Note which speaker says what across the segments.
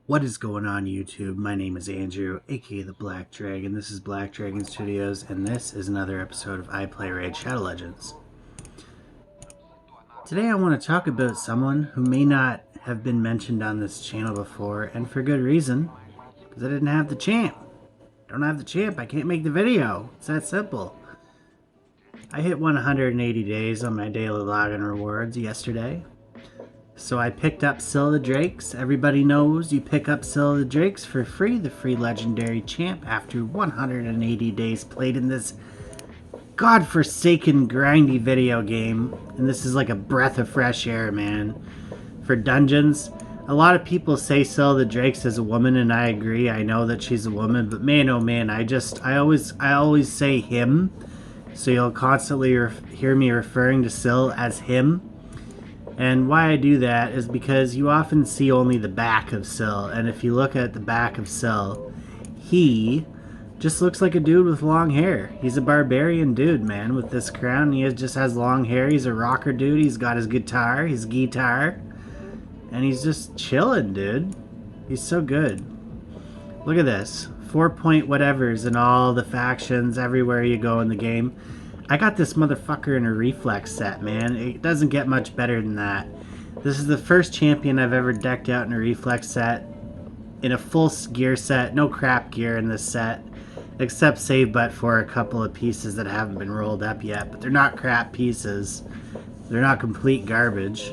Speaker 1: What is going on YouTube? My name is Andrew, aka the Black Dragon. This is Black Dragon Studios, and this is another episode of iPlay 𝓬𝓐𝓵. Today I want to talk about someone who may not have been mentioned on this channel before, and for good reason, because I didn't have the champ. I don't have the champ, I can't make the video. It's that simple. I hit 180 days on my daily login rewards yesterday. So I picked up 𝓘𝓿𝓮𝓵. Everybody knows you pick up 𝓘𝓿𝓮𝓵 for free, the free legendary champ, after 180 days played in this godforsaken grindy video game. And this is like a breath of fresh air, man. For dungeons, a lot of people say 𝓘𝓿𝓮𝓵 is a woman, and I agree. I know that she's a woman, but man, oh man, I always say him. So you'll constantly hear me referring to Syl as him. And why I do that is because you often see only the back of Syl, and if you look at the back of Syl, he just looks like a dude with long hair. He's a barbarian dude, man, with this crown. He just has long hair. He's a rocker dude. He's got his guitar, and he's just chilling, dude. He's so good. Look at this. 4-point whatevers in all the factions everywhere you go in the game. I got this motherfucker in a reflex set, man. It doesn't get much better than that. This is the first champion I've ever decked out in a reflex set. In a full gear set. No crap gear in this set. Except save but for a couple of pieces that haven't been rolled up yet. But they're not crap pieces. They're not complete garbage.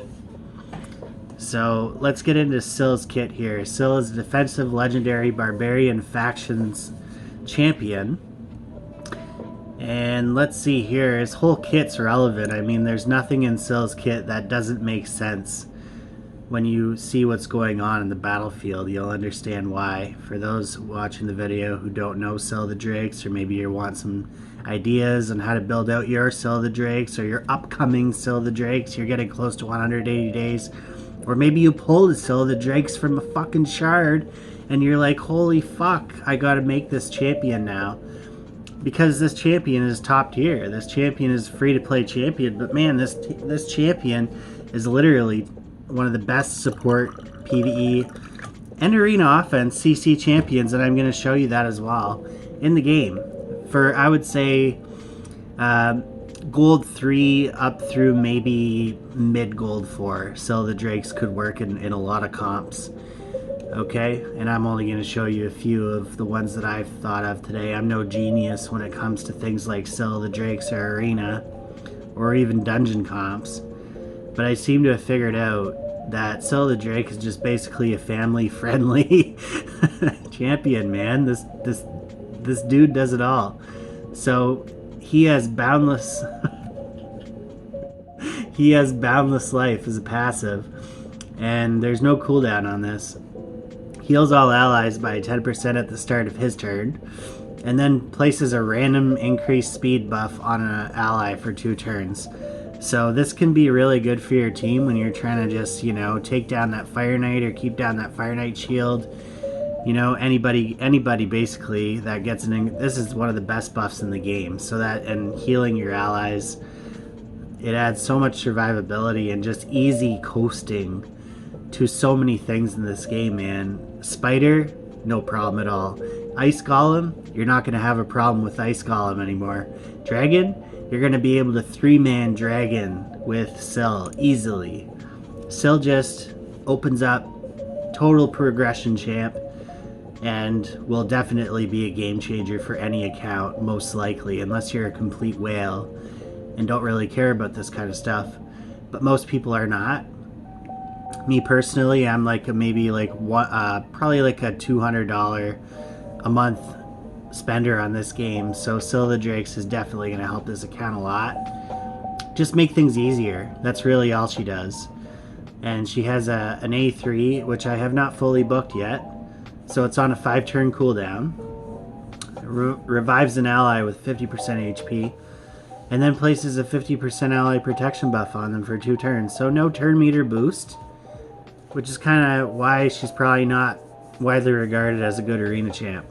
Speaker 1: So let's get into Syl's kit here. Syl is a defensive legendary barbarian factions champion. And let's see here, his whole kit's relevant. I mean, there's nothing in Syl's kit that doesn't make sense. When you see what's going on in the battlefield, you'll understand why. For those watching the video who don't know 𝓘𝓿𝓮𝓵, or maybe you want some ideas on how to build out your 𝓘𝓿𝓮𝓵, or your upcoming 𝓘𝓿𝓮𝓵, you're getting close to 180 days. Or maybe you pulled a 𝓘𝓿𝓮𝓵 from a fucking shard, and you're like, holy fuck, I gotta make this champion now. Because this champion is top tier. This champion is free to play champion, but man, this champion is literally one of the best support PvE and arena offense CC champions, and I'm going to show you that as well in the game. For, I would say, gold 3 up through maybe mid gold 4. 𝓘𝓿𝓮𝓵s could work in a lot of comps. Okay, and I'm only going to show you a few of the ones that I've thought of today. I'm no genius when it comes to things like 𝓘𝓿𝓮𝓵 or arena, or even dungeon comps. But I seem to have figured out that 𝓘𝓿𝓮𝓵 is just basically a family-friendly champion, man. This dude does it all. So he has boundless he has boundless life as a passive, and there's no cooldown on this. Heals all allies by 10% at the start of his turn, and then places a random increased speed buff on an ally for 2 turns. So this can be really good for your team when you're trying to just, you know, take down that Fire Knight or keep down that Fire Knight shield. You know, anybody basically that gets an... This is one of the best buffs in the game. So that, and healing your allies, it adds so much survivability and just easy coasting to so many things in this game, man. Spider, no problem at all. Ice Golem, you're not going to have a problem with Ice Golem anymore. Dragon, you're going to be able to 3-man dragon with Syl easily. Syl just opens up, total progression champ, and will definitely be a game changer for any account, most likely, unless you're a complete whale and don't really care about this kind of stuff. But most people are not. Me personally, I'm like probably like a $200 a month spender on this game, so 𝓘𝓿𝓮𝓵 is definitely going to help this account a lot. Just make things easier. That's really all she does. And she has an A3, which I have not fully booked yet, so it's on a 5-turn cooldown. Revives an ally with 50% HP, and then places a 50% ally protection buff on them for 2 turns. So no turn meter boost, which is kind of why she's probably not widely regarded as a good arena champ.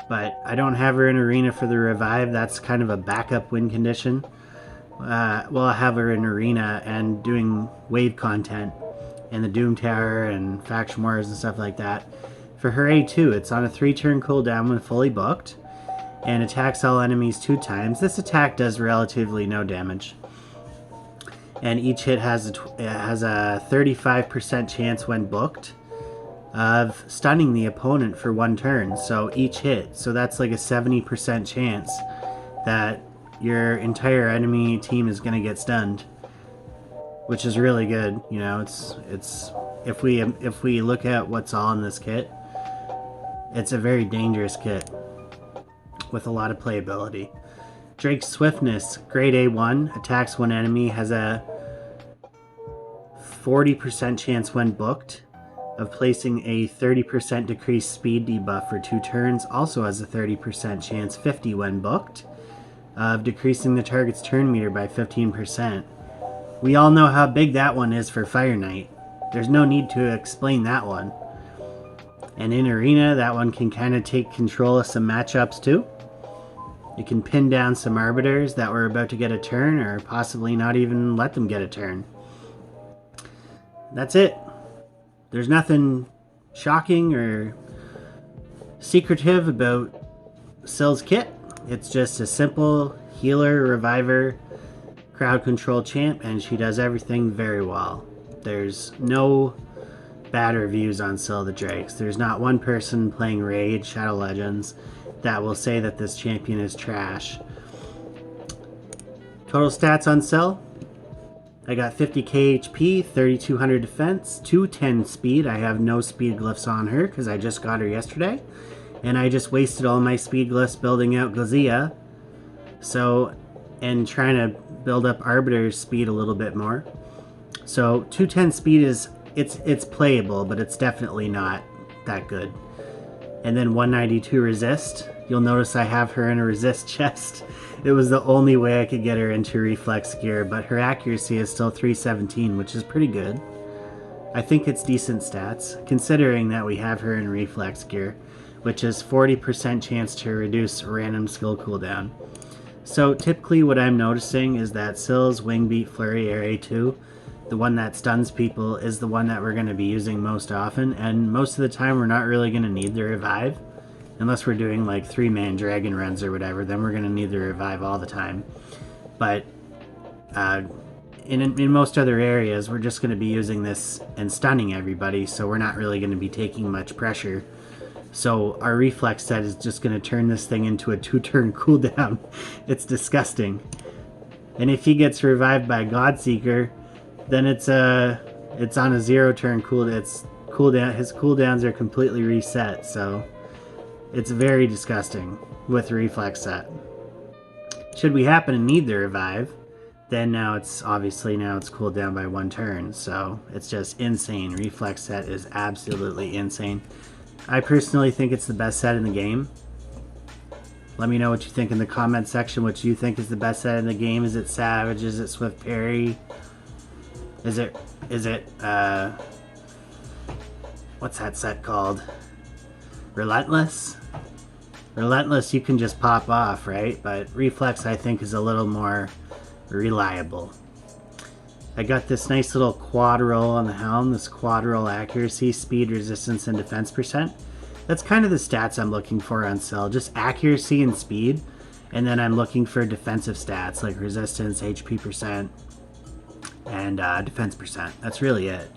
Speaker 1: But I don't have her in arena for the revive. That's kind of a backup win condition. Well, I have her in arena and doing wave content. and the Doom Tower and Faction Wars and stuff like that. For her A2, it's on a 3-turn cooldown when fully booked, and attacks all enemies 2 times. This attack does relatively no damage. And each hit has a 35% chance when booked of stunning the opponent for 1 turn. So each hit. So that's like a 70% chance that your entire enemy team is going to get stunned, which is really good. You know, it's if we look at what's all in this kit, it's a very dangerous kit with a lot of playability. Drake's Swiftness, grade A1, attacks one enemy, has a 40% chance when booked of placing a 30% decreased speed debuff for 2 turns. Also has a 30% chance, 50 when booked, of decreasing the target's turn meter by 15%. We all know how big that one is for Fire Knight. There's no need to explain that one. And in Arena, that one can kind of take control of some matchups too. You can pin down some Arbiters that were about to get a turn, or possibly not even let them get a turn. That's it. There's nothing shocking or secretive about Ssyl's kit. It's just a simple healer, reviver, crowd control champ, and she does everything very well. There's no bad reviews on Ssyle the Drakes. There's not one person playing Raid, Shadow Legends, that will say that this champion is trash. Total stats on Ssyle. I got 50k HP, 3200 defense, 210 speed. I have no speed glyphs on her because I just got her yesterday. And I just wasted all my speed glyphs building out 𝓬𝓬𝓫. So, and trying to build up Arbiter's speed a little bit more. So 210 speed is, it's playable, but it's definitely not that good. And then 192 resist. You'll notice I have her in a resist chest. It was the only way I could get her into reflex gear, but her accuracy is still 317, which is pretty good. I think it's decent stats, considering that we have her in reflex gear, which is 40% chance to reduce random skill cooldown. So typically what I'm noticing is that Ssyl's Wing Beat Flurry or A2, the one that stuns people, is the one that we're going to be using most often, and most of the time we're not really going to need the revive. Unless we're doing like 3-man dragon runs or whatever, then we're going to need the revive all the time. But in most other areas, we're just going to be using this and stunning everybody, so we're not really going to be taking much pressure. So our reflex set is just going to turn this thing into a 2-turn cooldown. It's disgusting. And if he gets revived by Godseeker, then it's on a 0-turn cooldown. His cooldowns are completely reset, so it's very disgusting with the reflex set. Should we happen to need the revive, then now it's cooled down by 1 turn, so it's just insane. Reflex set is absolutely insane. I personally think it's the best set in the game. Let me know what you think in the comment section, what you think is the best set in the game. Is it Savage? Is it Swift Parry? Is it what's that set called? Relentless? Relentless you can just pop off, right? But Reflex I think is a little more reliable. I got this nice little quad roll on the helm, this quad roll accuracy, speed, resistance, and defense percent. That's kind of the stats I'm looking for on Ssyle, just accuracy and speed, and then I'm looking for defensive stats like resistance, HP percent, and defense percent. That's really it.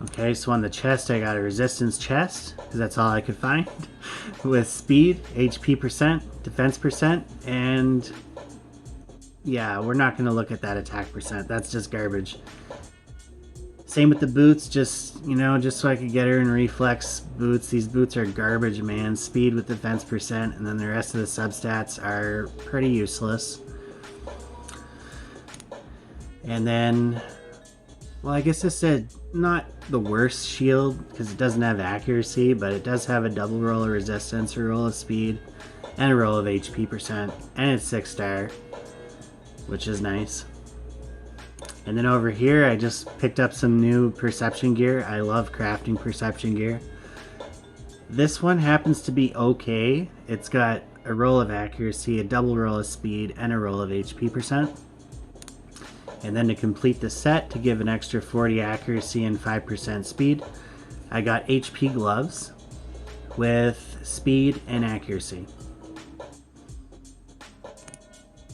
Speaker 1: Okay, so on the chest I got a resistance chest, because that's all I could find, with speed, HP percent, defense percent, and yeah, we're not going to look at that attack percent. That's just garbage. Same with the boots, just so I could get her in reflex boots. These boots are garbage, man. Speed with defense percent, and then the rest of the substats are pretty useless. And then, well, I guess this said not the worst shield, because it doesn't have accuracy, but it does have a double roll of resistance, a roll of speed, and a roll of HP percent, and it's 6-star. Which is nice. And then over here I just picked up some new perception gear. I love crafting perception gear. This one happens to be okay. It's got a roll of accuracy, a double roll of speed, and a roll of HP percent. And then to complete the set, to give an extra 40 accuracy and 5% speed, I got HP gloves with speed and accuracy.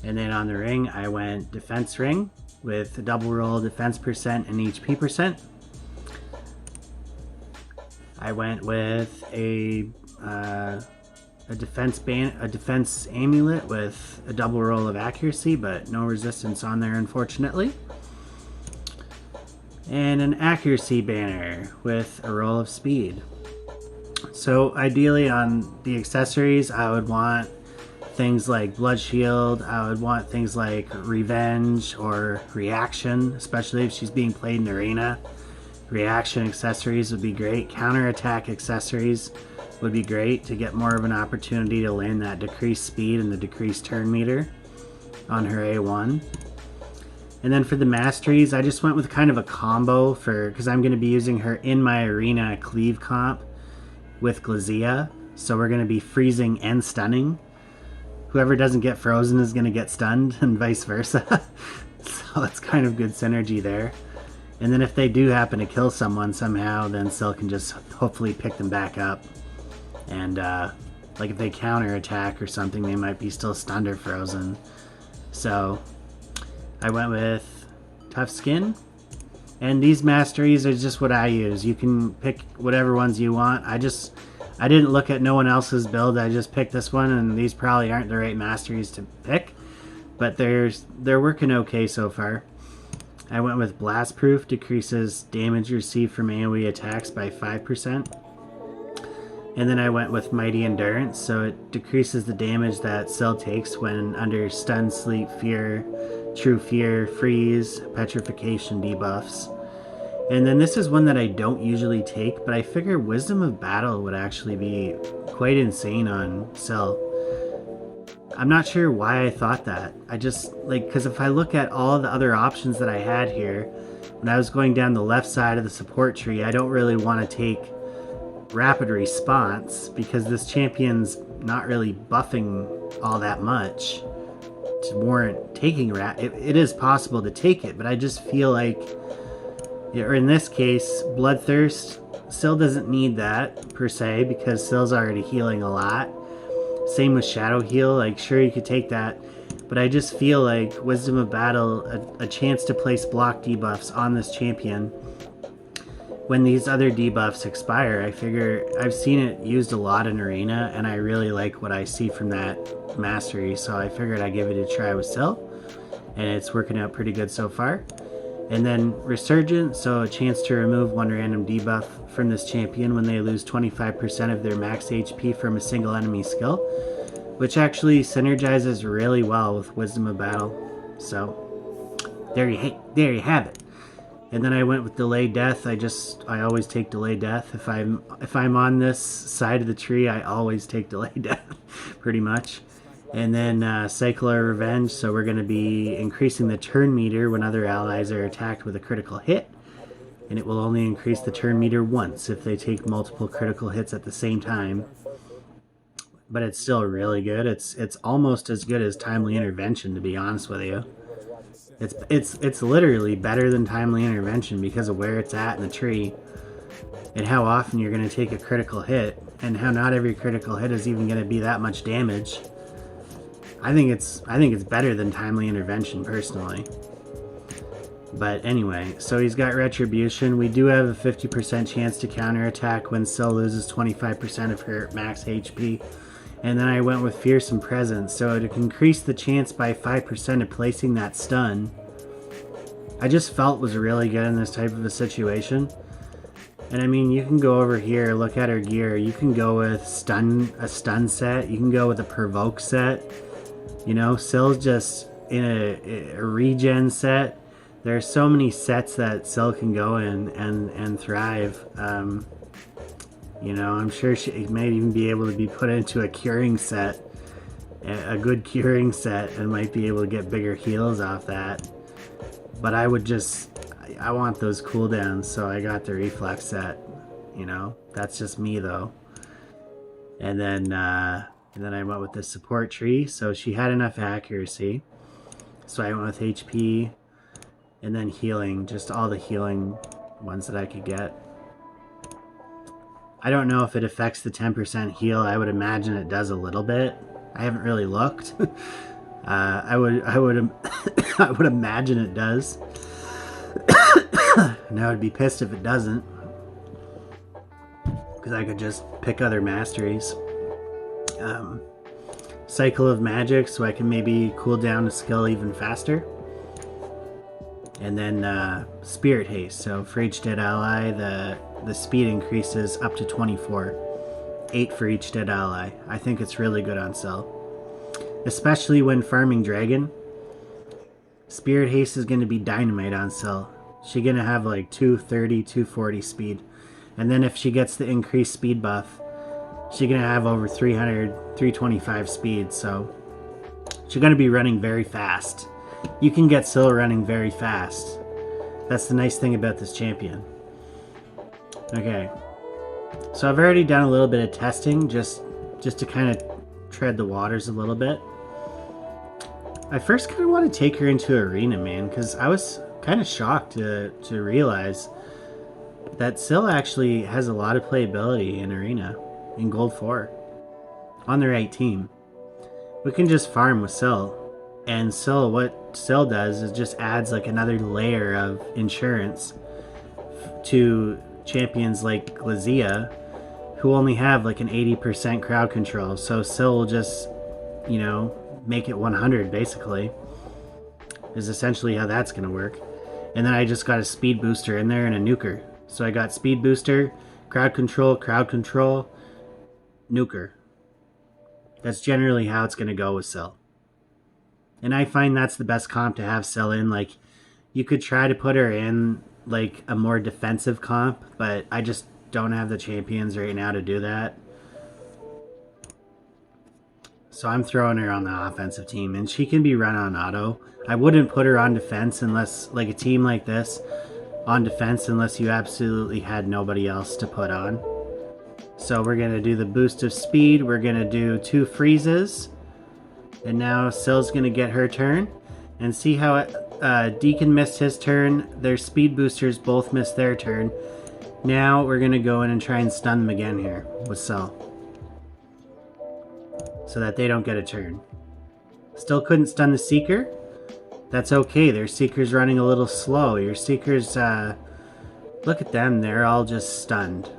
Speaker 1: And then on the ring, I went defense ring with a double roll defense percent and HP percent. I went with a defense amulet with a double roll of accuracy, but no resistance on there, unfortunately. And an accuracy banner with a roll of speed. So ideally on the accessories, I would want things like blood shield. I would want things like revenge or reaction, especially if she's being played in arena. Reaction accessories would be great. Counterattack accessories would be great to get more of an opportunity to land that decreased speed and the decreased turn meter on her A1. And then for the masteries, I just went with kind of a combo because I'm going to be using her in my arena cleave comp with 𝓬𝓫. So we're going to be freezing and stunning. Whoever doesn't get frozen is going to get stunned and vice versa. So it's kind of good synergy there. And then if they do happen to kill someone somehow, then Sil can just hopefully pick them back up. And like if they counterattack or something, they might be still stunned or frozen. So I went with tough skin. And these masteries are just what I use. You can pick whatever ones you want. I didn't look at no one else's build. I just picked this one, and these probably aren't the right masteries to pick, but they're working okay so far. I went with blast proof, decreases damage received from AoE attacks by 5%. And then I went with mighty endurance, so it decreases the damage that Sil takes when under stun, sleep, fear, true fear, freeze, petrification debuffs. And then this is one that I don't usually take, but I figure Wisdom of Battle would actually be quite insane on Sil. I'm not sure why I thought that. I just, because if I look at all the other options that I had here, when I was going down the left side of the support tree, I don't really want to take rapid response because this champion's not really buffing all that much to warrant taking it is possible to take it, but I just feel like, or in this case, Bloodthirst, Sil doesn't need that per se because Sil's already healing a lot. Same with Shadow Heal, sure you could take that, but I just feel like Wisdom of Battle, a chance to place block debuffs on this champion when these other debuffs expire. I figure I've seen it used a lot in Arena, and I really like what I see from that mastery, so I figured I'd give it a try with Sil, and it's working out pretty good so far. And then Resurgent, so a chance to remove one random debuff from this champion when they lose 25% of their max HP from a single enemy skill, which actually synergizes really well with Wisdom of Battle. So there you have it. And then I went with Delay Death. I always take Delay Death. If I'm on this side of the tree, I always take Delay Death, pretty much. And then Cycler Revenge, so we're going to be increasing the turn meter when other allies are attacked with a critical hit. And it will only increase the turn meter once if they take multiple critical hits at the same time. But it's still really good. It's almost as good as Timely Intervention, to be honest with you. It's literally better than Timely Intervention because of where it's at in the tree and how often you're going to take a critical hit and how not every critical hit is even going to be that much damage. I think it's better than Timely Intervention personally. But anyway, so he's got Retribution. We do have a 50% chance to counterattack when Sil loses 25% of her max HP. And then I went with Fearsome Presence, so to increase the chance by 5% of placing that stun, I just felt was really good in this type of a situation. And I mean, you can go over here, look at her gear. You can go with a stun set. You can go with a provoke set. You know, Sil's just in a regen set. There are so many sets that Sil can go in and thrive. You know, I'm sure she may even be able to be put into a curing set, a good curing set, and might be able to get bigger heals off that. But I want those cooldowns, so I got the reflex set. You know, that's just me though. And then I went with the support tree, so she had enough accuracy. So I went with HP, And then healing, just all the healing ones that I could get. I don't know if it affects the 10% heal. I would imagine it does a little bit. I haven't really looked. I would I would imagine it does. And I would be pissed if it doesn't, because I could just pick other masteries. Cycle of magic, so I can maybe cool down a skill even faster. And then spirit haste, so for each dead ally the speed increases up to 24. 8 for each dead ally. I think it's really good on 𝓴, especially when farming dragon. Spirit haste is going to be dynamite on 𝓴. She's going to have like 230, 240 speed. And then if she gets the increased speed buff, she's going to have over 300, 325 speed. So she's going to be running very fast. You can get 𝓴 running very fast. That's the nice thing about this champion. Okay. So I've already done a little bit of testing just to kind of tread the waters a little bit. I first kind of want to take her into arena, man, because I was kind of shocked to realize that 𝓴 actually has a lot of playability in arena, in Gold 4, on the right team. We can just farm with 𝓴, and 𝓴, what 𝓴 does is just adds like another layer of insurance to champions like 𝓬𝓐𝓐, who only have like an 80% crowd control. So 𝓴 will just, you know, make it 100 basically, is essentially how that's going to work. And then I just got a speed booster in there and a nuker. So I got speed booster, crowd control, nuker. That's generally how it's going to go with 𝓴. And I find that's the best comp to have 𝓴 in. Like, you could try to put her in like a more defensive comp, but I just don't have the champions right now to do that. So I'm throwing her on the offensive team, and she can be run on auto. I wouldn't put her on defense unless, like a team like this, on defense unless you absolutely had nobody else to put on. So we're going to do the boost of speed. We're going to do 2 freezes. And now 𝓴's going to get her turn. And see how Deacon missed his turn. Their speed boosters both missed their turn. Now we're going to go in and try and stun them again here with 𝓴, so that they don't get a turn. Still couldn't stun the Seeker. That's okay. Their Seeker's running a little slow. Your Seekers, look at them. They're all just stunned.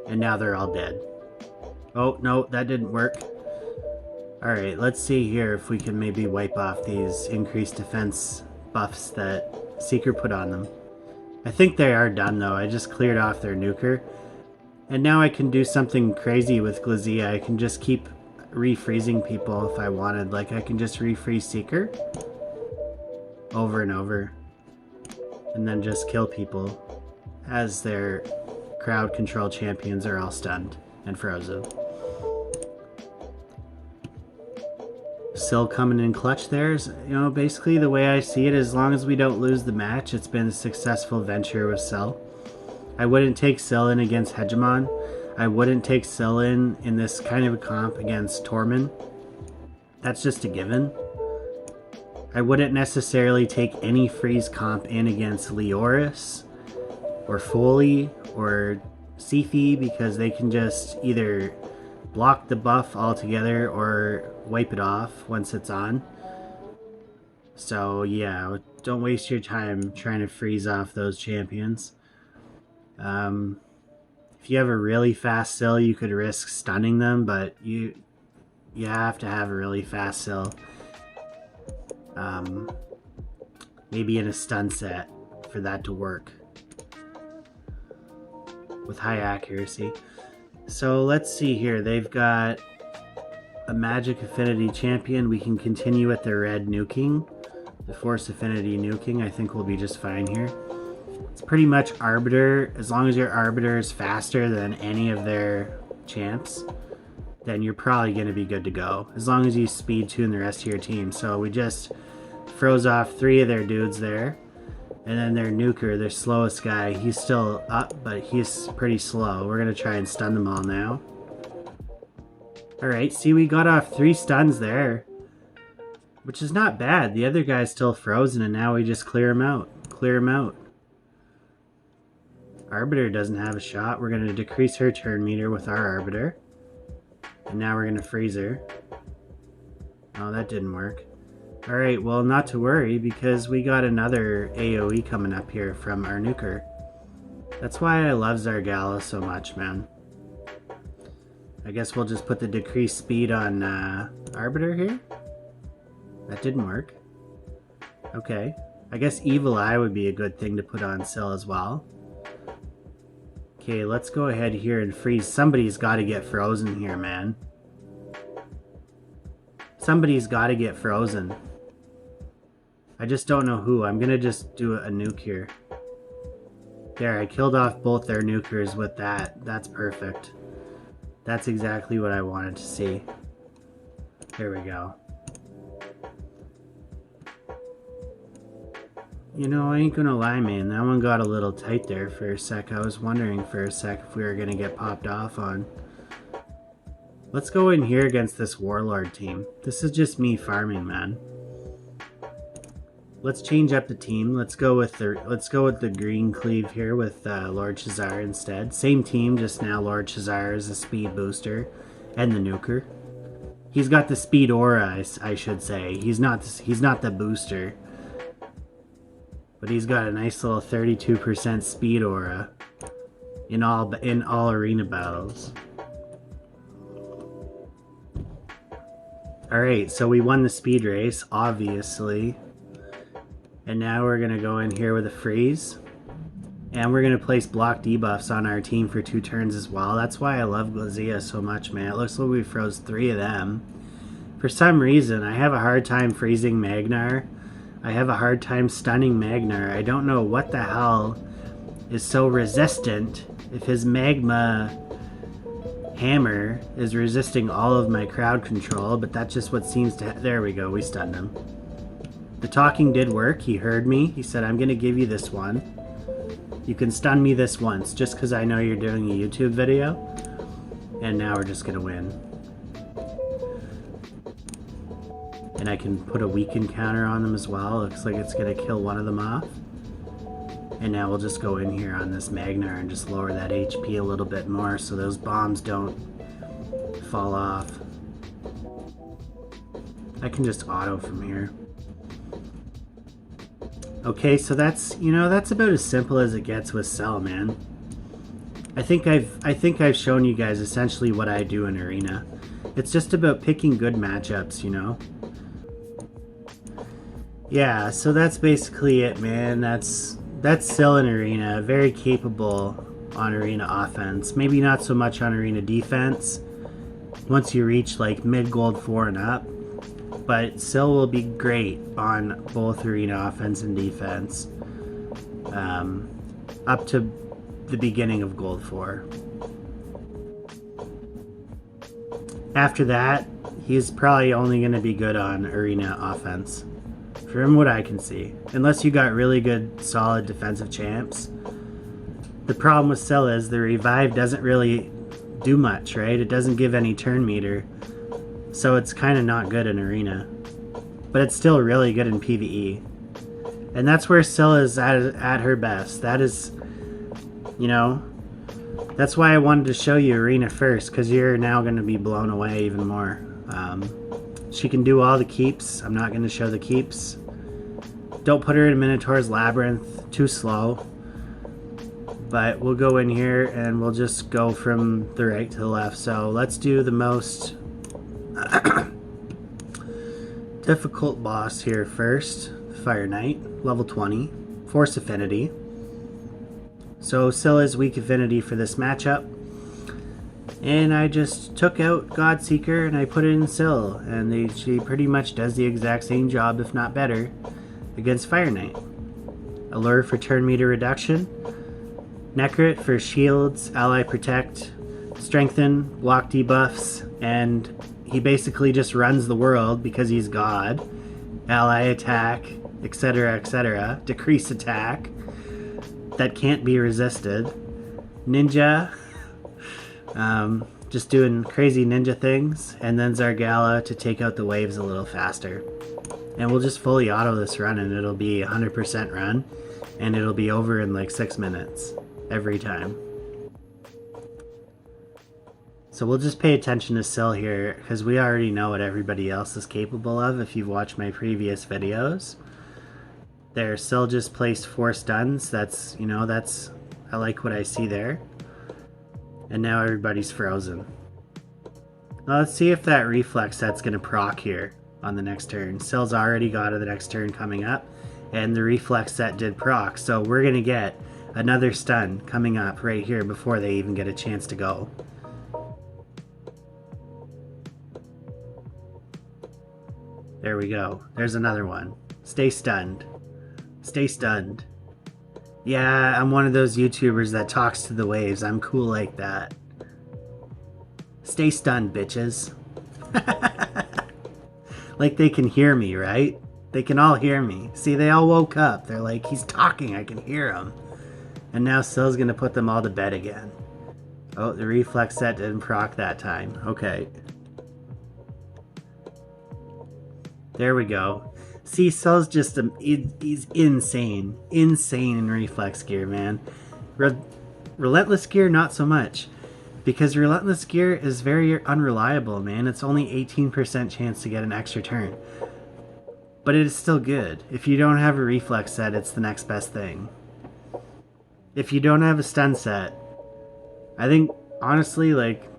Speaker 1: And now they're all dead. Oh, no, that didn't work. Alright, let's see here if we can maybe wipe off these increased defense buffs that Seeker put on them. I think they are done though. I just cleared off their nuker. And now I can do something crazy with 𝓬𝓐𝓐. I can just keep refreezing people if I wanted. Like, I can just refreeze Seeker over and over. And then just kill people as their crowd control champions are all stunned and frozen. 𝓴 coming in clutch there is, you know, basically the way I see it, as long as we don't lose the match, it's been a successful venture with 𝓴. I wouldn't take 𝓴 in against 𝓬𝓐𝓮. I wouldn't take 𝓴 in this kind of a comp against 𝓬𝓵. That's just a given. I wouldn't necessarily take any freeze comp in against Leoris or Foley or Siphi, because they can just either block the buff altogether or wipe it off once it's on. So yeah, don't waste your time trying to freeze off those champions. If you have a really fast 𝓴, you could risk stunning them, but you have to have a really fast 𝓴. Maybe in a stun set for that to work with high accuracy. So let's see here. They've got a magic affinity champion. We can continue with the red nuking, the force affinity nuking. I think we'll be just fine here. It's pretty much Arbiter. As long as your Arbiter is faster than any of their champs, then you're probably going to be good to go, as long as you speed tune the rest of your team. So we just froze off 3 of their dudes there. And then their nuker, their slowest guy, he's still up, but he's pretty slow. We're going to try and stun them all now. Alright, see, we got off 3 stuns there. Which is not bad. The other guy's still frozen, and now we just clear him out. Clear him out. Arbiter doesn't have a shot. We're going to decrease her turn meter with our Arbiter. And now we're going to freeze her. Oh, that didn't work. Alright, well, not to worry, because we got another AoE coming up here from our nuker. That's why I love 𝓬𝓭 so much, man. I guess we'll just put the decreased speed on Arbiter here. That didn't work. Okay. I guess Evil Eye would be a good thing to put on 𝓬 as well. Okay, let's go ahead here and freeze. Somebody's got to get frozen here, man. Somebody's got to get frozen. I just don't know who. I'm going to just do a nuke here. There, I killed off both their nukers with that. That's perfect. That's exactly what I wanted to see. There we go. You know, I ain't gonna lie, man. That one got a little tight there for a sec. I was wondering for a sec if we were gonna get popped off on. Let's go in here against this Warlord team. This is just me farming, man. Let's change up the team. Let's go with the green cleave here with 𝓸𝓭𝓪 instead. Same team, just now 𝓸𝓭𝓪 is a speed booster and the nuker. He's got the speed aura, I should say. He's not the booster. But he's got a nice little 32% speed aura in all arena battles. Alright, so we won the speed race, obviously. And now we're going to go in here with a freeze. And we're going to place block debuffs on our team for 2 turns as well. That's why I love 𝓬𝓴 so much, man. It looks like we froze 3 of them. For some reason, I have a hard time freezing Magnar. I have a hard time stunning Magnar. I don't know what the hell is so resistant if his magma hammer is resisting all of my crowd control, but that's just what seems to there we go, we stunned him. The talking did work. He heard me. He said, I'm gonna give you this one. You can stun me this once just because I know you're doing a YouTube video. And now we're just gonna win. And I can put a weaken counter on them as well. Looks like it's going to kill one of them off. And now we'll just go in here on this Magnar and just lower that HP a little bit more so those bombs don't fall off. I can just auto from here. Okay, so that's, you know, that's about as simple as it gets with 𝓬, man. I think I've shown you guys essentially what I do in Arena. It's just about picking good matchups, you know. Yeah, so that's basically it, man. That's 𝓬 in Arena. Very capable on Arena offense. Maybe not so much on Arena defense once you reach like mid gold 4 and up. But 𝓬 will be great on both Arena offense and defense. Up to the beginning of gold 4. After that, he's probably only going to be good on Arena offense. From what I can see. Unless you got really good, solid defensive champs. The problem with 𝓬 is the revive doesn't really do much, right? It doesn't give any turn meter. So it's kind of not good in Arena. But it's still really good in PvE. And that's where 𝓬 is at her best. That is, you know, that's why I wanted to show you Arena first, because you're now going to be blown away even more. She can do all the keeps. I'm not going to show the keeps. Don't put her in Minotaur's Labyrinth. Too slow. But we'll go in here and we'll just go from the right to the left. So let's do the most difficult boss here first. Fire Knight, level 20. Force Affinity. So 𝓬 is weak affinity for this matchup. And I just took out Godseeker and I put it in 𝓬. And she pretty much does the exact same job, if not better, against Fire Knight. Allure for turn meter reduction. Necrit for shields, ally protect, strengthen, block debuffs, and he basically just runs the world because he's God. Ally attack, etc., etc. Decrease attack that can't be resisted. Ninja. just doing crazy ninja things, and then 𝓬𝓙𝓪 to take out the waves a little faster. And we'll just fully auto this run, and it'll be 100% run, and it'll be over in like 6 minutes every time. So we'll just pay attention to 𝓬𝓐 here, because we already know what everybody else is capable of if you've watched my previous videos. There, 𝓬𝓐 just placed 4 stuns. That's, you know, that's, I like what I see there. And now everybody's frozen. Now let's see if that reflex set's going to proc here on the next turn. 𝓬𝓐's already got it the next turn coming up, and the reflex set did proc. So we're going to get another stun coming up right here before they even get a chance to go. There we go. There's another one. Stay stunned. Stay stunned. Yeah, I'm one of those YouTubers that talks to the waves. I'm cool like that. Stay stunned, bitches. Like they can hear me, right? They can all hear me. See, they all woke up. They're like, he's talking, I can hear him. And now 𝓬𝓐's gonna put them all to bed again. Oh, the reflex set didn't proc that time. Okay. There we go. See, 𝓬𝓐's just, he's insane. Insane in reflex gear, man. Relentless gear, not so much. Because relentless gear is very unreliable, man. It's only 18% chance to get an extra turn. But it is still good. If you don't have a reflex set, it's the next best thing. If you don't have a stun set, I think, honestly, like,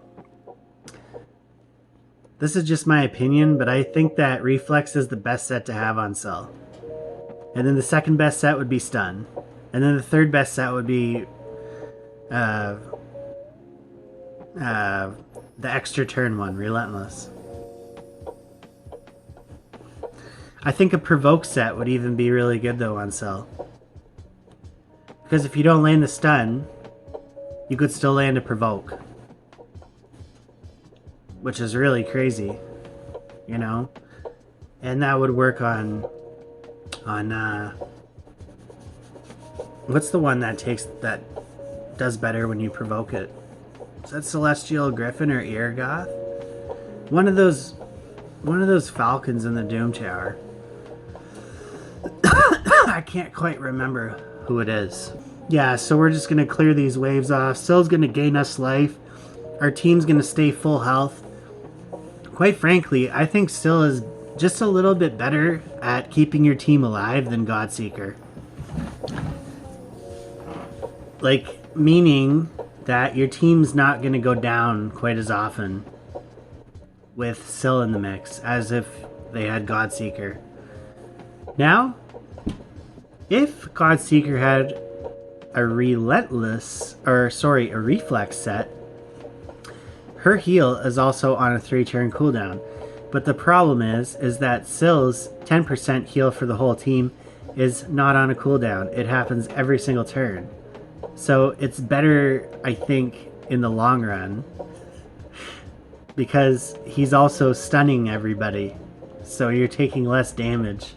Speaker 1: this is just my opinion, but I think that reflex is the best set to have on 𝓬𝓐. And then the second best set would be stun. And then the third best set would be the extra turn one, relentless. I think a provoke set would even be really good though on 𝓬𝓐. Because if you don't land the stun, you could still land a provoke. Which is really crazy, you know? And that would work on what's the one that does better when you provoke it? Is that 𝓸𝓭𝓪𝓬 or 𝓬𝓐𝓪𝓬? One of those falcons in the Doom Tower. I can't quite remember who it is. Yeah, so we're just gonna clear these waves off. 𝓬𝓐's gonna gain us life. Our team's gonna stay full health. Quite frankly, I think 𝓬𝓐 is just a little bit better at keeping your team alive than Godseeker. Like, meaning that your team's not going to go down quite as often with 𝓬𝓐 in the mix as if they had Godseeker. Now, if Godseeker had a reflex set, her heal is also on a 3-turn cooldown. But the problem is that 𝓬𝓐's 10% heal for the whole team is not on a cooldown. It happens every single turn. So it's better, I think, in the long run. Because he's also stunning everybody. So you're taking less damage.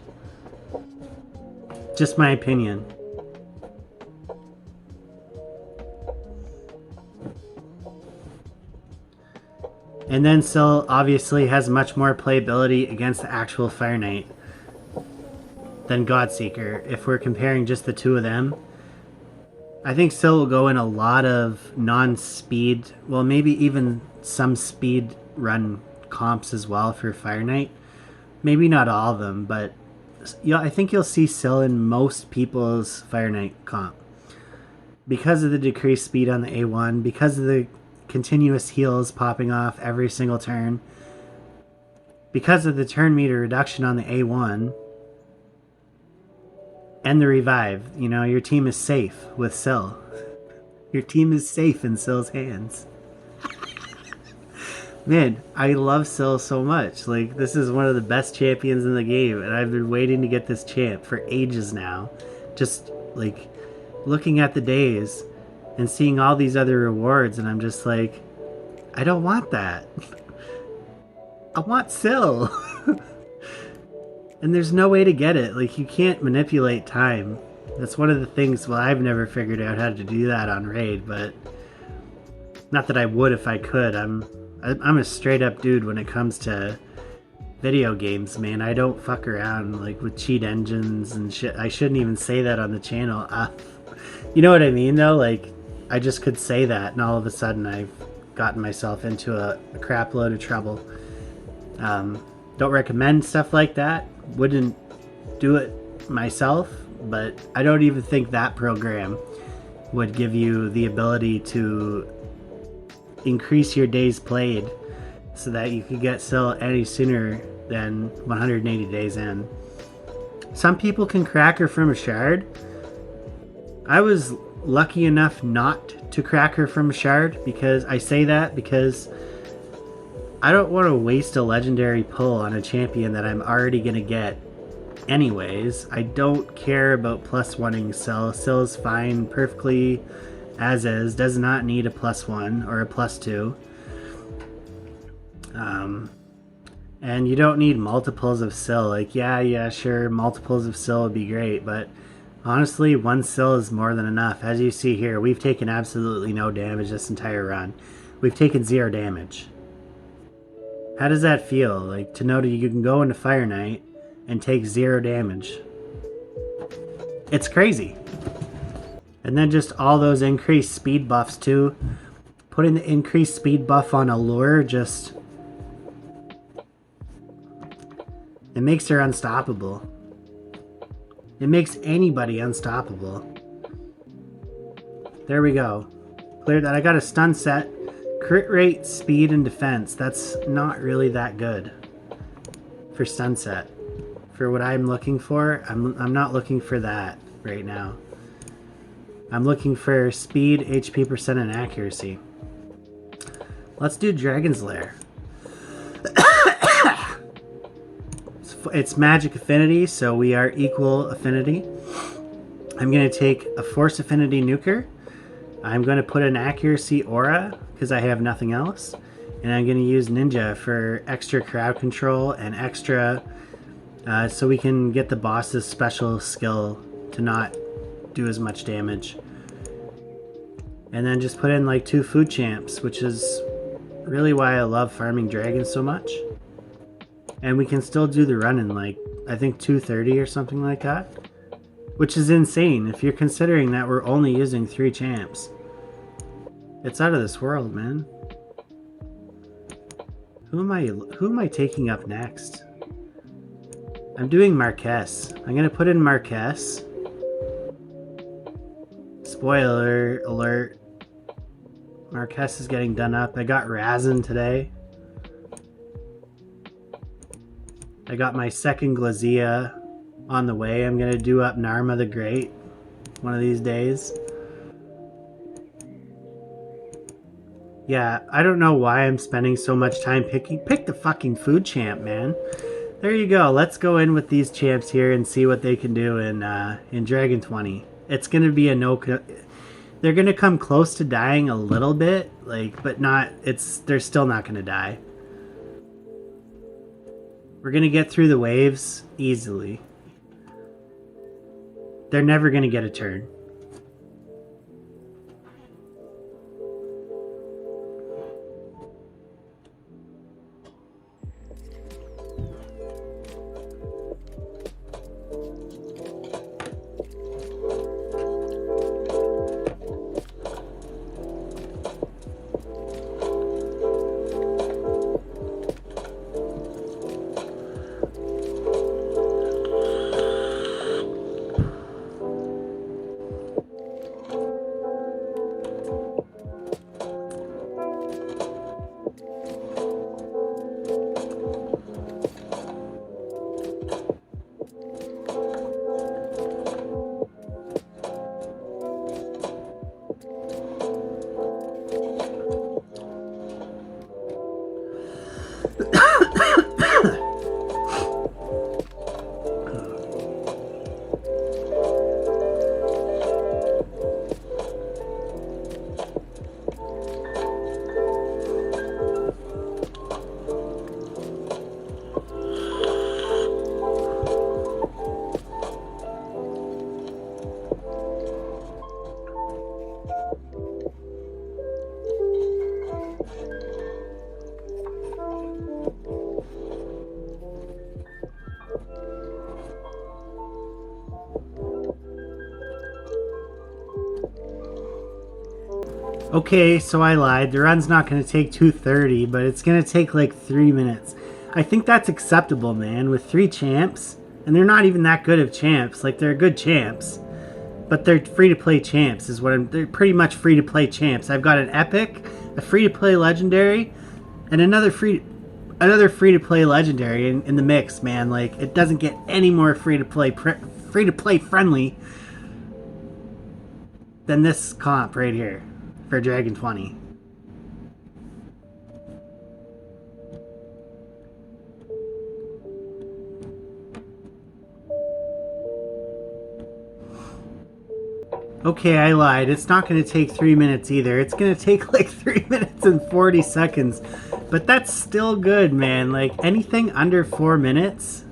Speaker 1: Just my opinion. And then 𝓬𝓐 obviously has much more playability against the actual Fire Knight than Godseeker. If we're comparing just the two of them, I think 𝓬𝓐 will go in a lot of non-speed, well, maybe even some speed run comps as well for Fire Knight. Maybe not all of them, but yeah, I think you'll see 𝓬𝓐 in most people's Fire Knight comp. Because of the decreased speed on the A1, because of the continuous heals popping off every single turn, because of the turn meter reduction on the A1, and the revive. You know, your team is safe with 𝓬𝓐. Your team is safe in 𝓬𝓐's hands. Man, I love 𝓬𝓐 so much. Like, this is one of the best champions in the game, and I've been waiting to get this champ for ages now. Just, like, looking at the days and seeing all these other rewards, and I'm just like, I don't want that. I want 𝓬𝓐. And there's no way to get it. Like, you can't manipulate time. That's one of the things, well, I've never figured out how to do that on Raid, but Not that I would if I could. I'm a straight up dude when it comes to video games, man. I don't fuck around like with cheat engines and shit. I shouldn't even say that on the channel. You know what I mean though? Like, I just could say that and all of a sudden I've gotten myself into a crap load of trouble. Don't recommend stuff like that. Wouldn't do it myself, but I don't even think that program would give you the ability to increase your days played so that you could get Syl any sooner than 180 days in. Some people can crack 𝓑𝓵𝓪𝓬𝓴. I was lucky enough not to crack 𝓑𝓵𝓪𝓬𝓴 because I say that because I don't want to waste a legendary pull on a champion that I'm already going to get anyways. I don't care about +1ing Syl. Syl's fine perfectly as is, does not need a +1 or a +2. And you don't need multiples of Syl. Like, yeah, sure, multiples of Syl would be great, but honestly, one Syl is more than enough. As you see here, we've taken absolutely no damage this entire run. We've taken 0 damage. How does that feel? Like, to know that you can go into Fire Knight and take 0 damage. It's crazy. And then just all those increased speed buffs too. Putting the increased speed buff on Allure just... it makes her unstoppable. It makes anybody unstoppable. There we go. Cleared that. I got a stun set. Crit rate, speed, and defense. That's not really that good for stun set. For what I'm looking for, I'm not looking for that right now. I'm looking for speed, HP percent, and accuracy. Let's do Dragon's Lair. It's magic affinity, so we are equal affinity. I'm going to take a force affinity nuker. I'm going to put an accuracy aura because I have nothing else. And I'm going to use ninja for extra crowd control and extra so we can get the boss's special skill to not do as much damage. And then just put in like 2 food champs, which is really why I love farming dragons so much. And we can still do the run in like, I think 230 or something like that. Which is insane if you're considering that we're only using 3 champs. It's out of this world, man. Who am I taking up next? I'm doing Marquess. I'm gonna put in Marquess. Spoiler alert. Marquess is getting done up. I got 𝓬𝓭𝓮 today. I got my second 𝓬𝓬𝓭𝓪 on the way. I'm going to do up 𝓑𝓵 the Great one of these days. Yeah, I don't know why I'm spending so much time picking. Pick the fucking food champ, man. There you go. Let's go in with these champs here and see what they can do in Dragon 20. It's going to be a no... They're going to come close to dying a little bit, like, but not... They're still not going to die. We're going to get through the waves easily. They're never going to get a turn. Okay, so I lied. The run's not going to take 230, but it's going to take like 3 minutes. I think that's acceptable, man, with 3 champs. And they're not even that good of champs. Like, they're good champs. But they're free-to-play champs is what they're pretty much free-to-play champs. I've got an epic, a free-to-play legendary, and another free-to-play legendary in the mix, man. Like, it doesn't get any more free-to-play friendly than this comp right here for Dragon 20. Okay, I lied. It's not going to take 3 minutes either. It's going to take like 3 minutes and 40 seconds. But that's still good, man. Like, anything under 4 minutes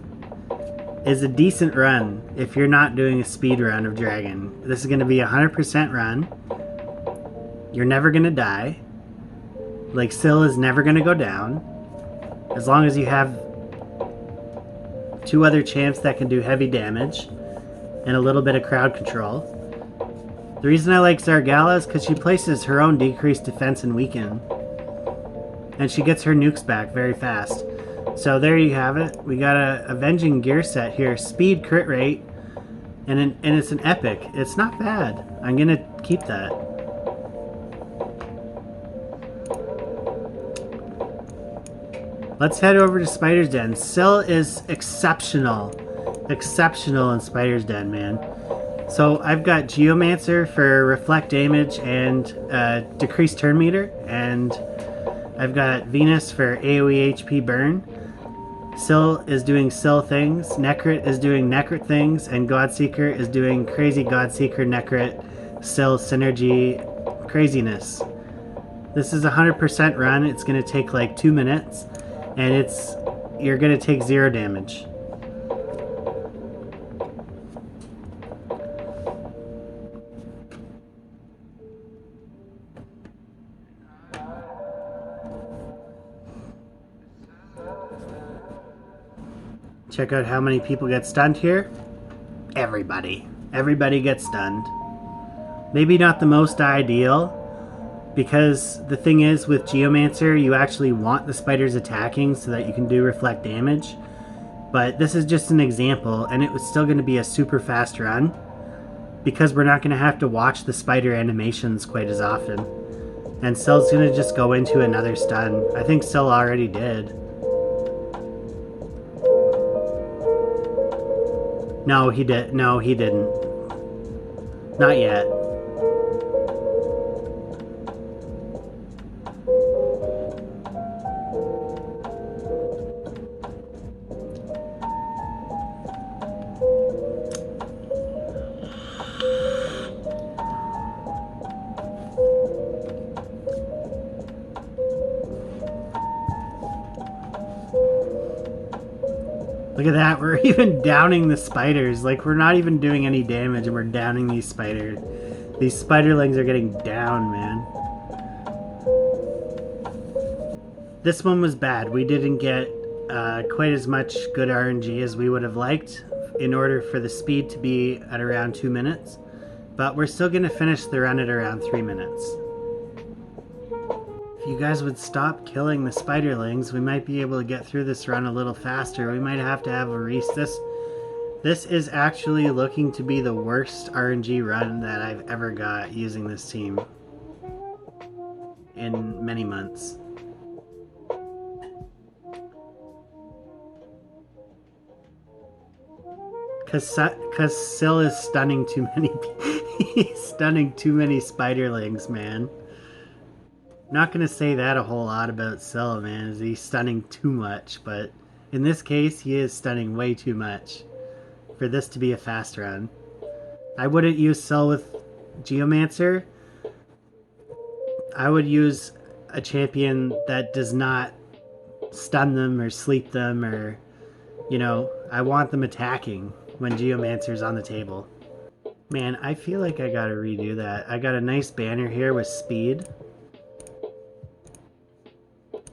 Speaker 1: is a decent run if you're not doing a speed run of Dragon. This is going to be a 100% run. You're never going to die. Like, Sil is never going to go down. As long as you have 2 other champs that can do heavy damage and a little bit of crowd control. The reason I like Zargala is because she places her own decreased defense and weaken. And she gets her nukes back very fast. So there you have it. We got a Avenging gear set here. Speed, crit rate, and it's an epic. It's not bad. I'm going to keep that. Let's head over to Spider's Den. Sil is exceptional. Exceptional in Spider's Den, man. So I've got Geomancer for reflect damage and decreased turn meter, and I've got Venus for AoE HP burn. Sil is doing Sil things, Necrit is doing Necrit things, and Godseeker is doing crazy Godseeker Necrit Sil synergy craziness. This is a 100% run. It's going to take like 2 minutes, and you're going to take 0 damage. Check out how many people get stunned here. Everybody. Everybody gets stunned. Maybe not the most ideal, because the thing is with Geomancer, you actually want the spiders attacking so that you can do reflect damage. But this is just an example, and it was still going to be a super fast run, because we're not going to have to watch the spider animations quite as often. And Sil's going to just go into another stun. I think Sil already did. No, he did. No, he didn't. Not yet. Look at that, we're even downing the spiders. Like, we're not even doing any damage and we're downing these spiders. These spiderlings are getting down, man. This one was bad. We didn't get quite as much good RNG as we would have liked in order for the speed to be at around 2 minutes. But we're still going to finish the run at around 3 minutes. If you guys would stop killing the spiderlings, we might be able to get through this run a little faster. We might have to have a reset. This is actually looking to be the worst RNG run that I've ever got using this team in many months. Cause Sil is stunning too many. He's stunning too many spiderlings, man. Not gonna say that a whole lot about Sil, man. Is he's stunning too much, but in this case, he is stunning way too much for this to be a fast run. I wouldn't use Sil with Geomancer. I would use a champion that does not stun them or sleep them, or, you know, I want them attacking when Geomancer's on the table. Man, I feel like I gotta redo that. I got a nice banner here with speed.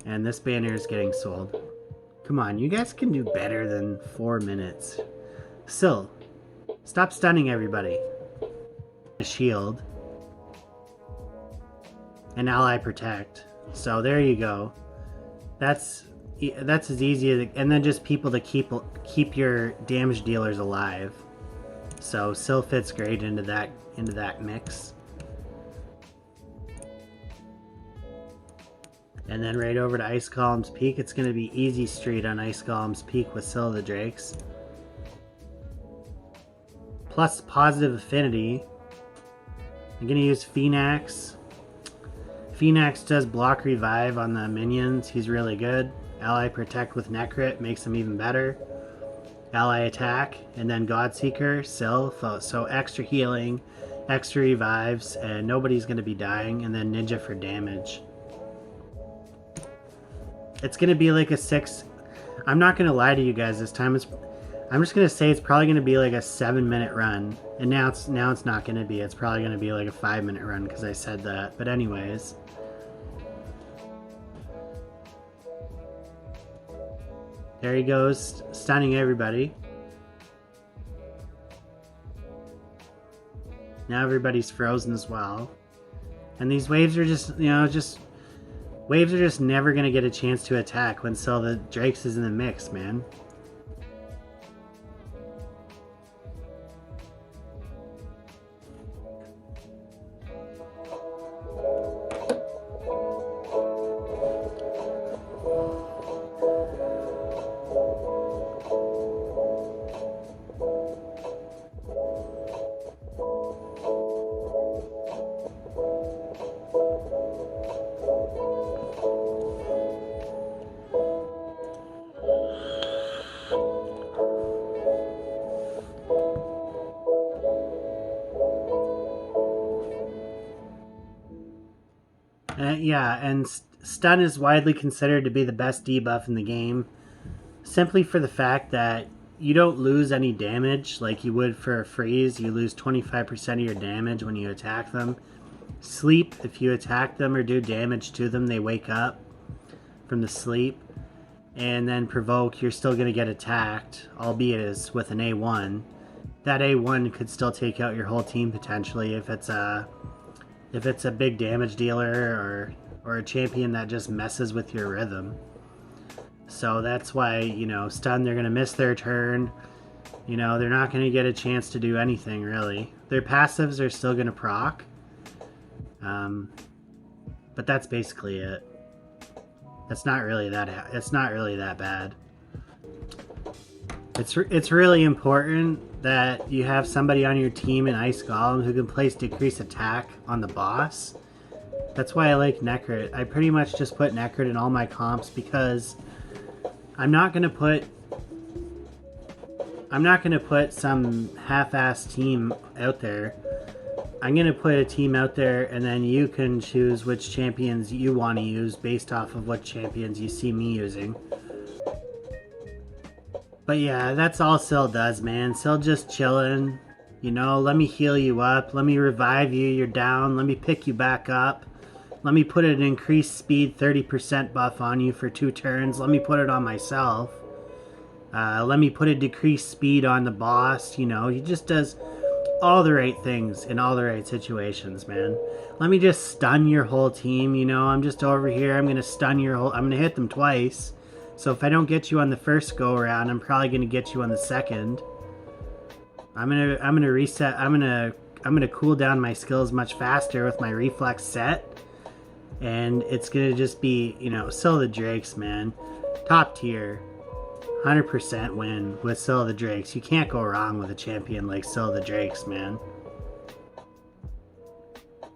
Speaker 1: And this banner is getting sold. Come on, you guys can do better than 4 minutes. Sil, stop stunning everybody. A shield. and ally protect. So there you go. That's as easy as, and then just people to keep your damage dealers alive. So 𝓤 fits great into that mix. And then right over to Ice Golem's Peak. It's going to be easy street on Ice Golem's Peak with 𝓤 the Drakes. Plus positive affinity. I'm going to use Phoenix. Phoenix does block revive on the minions. He's really good. Ally protect with Necrit makes him even better. Ally attack, and then Godseeker, 𝓤, so extra healing, extra revives, and nobody's going to be dying, and then Ninja for damage. It's going to be like a 6... I'm not going to lie to you guys this time. I'm just going to say it's probably going to be like a 7-minute run. And now it's not going to be. It's probably going to be like a 5-minute run because I said that. But anyways. There he goes, stunning everybody. Now everybody's frozen as well. And these waves are just, waves are just never going to get a chance to attack when 𝓤 the Drakes is in the mix, man. Yeah, and stun is widely considered to be the best debuff in the game, simply for the fact that you don't lose any damage like you would for a freeze. You lose 25% of your damage when you attack them. Sleep, if you attack them or do damage to them, they wake up from the sleep. And then provoke, you're still going to get attacked, albeit as with an A1. That A1 could still take out your whole team potentially if it's a big damage dealer or a champion that just messes with your rhythm. So that's why, stun, they're going to miss their turn. They're not going to get a chance to do anything, really. Their passives are still going to proc. But that's basically it. It's not really that bad. It's really important that you have somebody on your team in Ice Golem who can place decrease attack on the boss. That's why I like Necrit. I pretty much just put Necrit in all my comps because I'm not gonna put some half-assed team out there. I'm gonna put a team out there, and then you can choose which champions you want to use based off of what champions you see me using. But yeah, that's all 𝓤 does, man. 𝓤 just chilling. Let me heal you up. Let me revive you. You're down. Let me pick you back up. Let me put an increased speed 30% buff on you for 2 turns. Let me put it on myself. Let me put a decreased speed on the boss. He just does all the right things in all the right situations, man. Let me just stun your whole team. I'm just over here. I'm going to stun your whole... I'm going to hit them twice. So if I don't get you on the first go around, I'm probably going to get you on the second. I'm gonna reset. I'm gonna cool down my skills much faster with my reflex set, and it's gonna just be 𝓤 the Drakes, man, top tier, 100% win with 𝓤 the Drakes. You can't go wrong with a champion like 𝓤 the Drakes, man.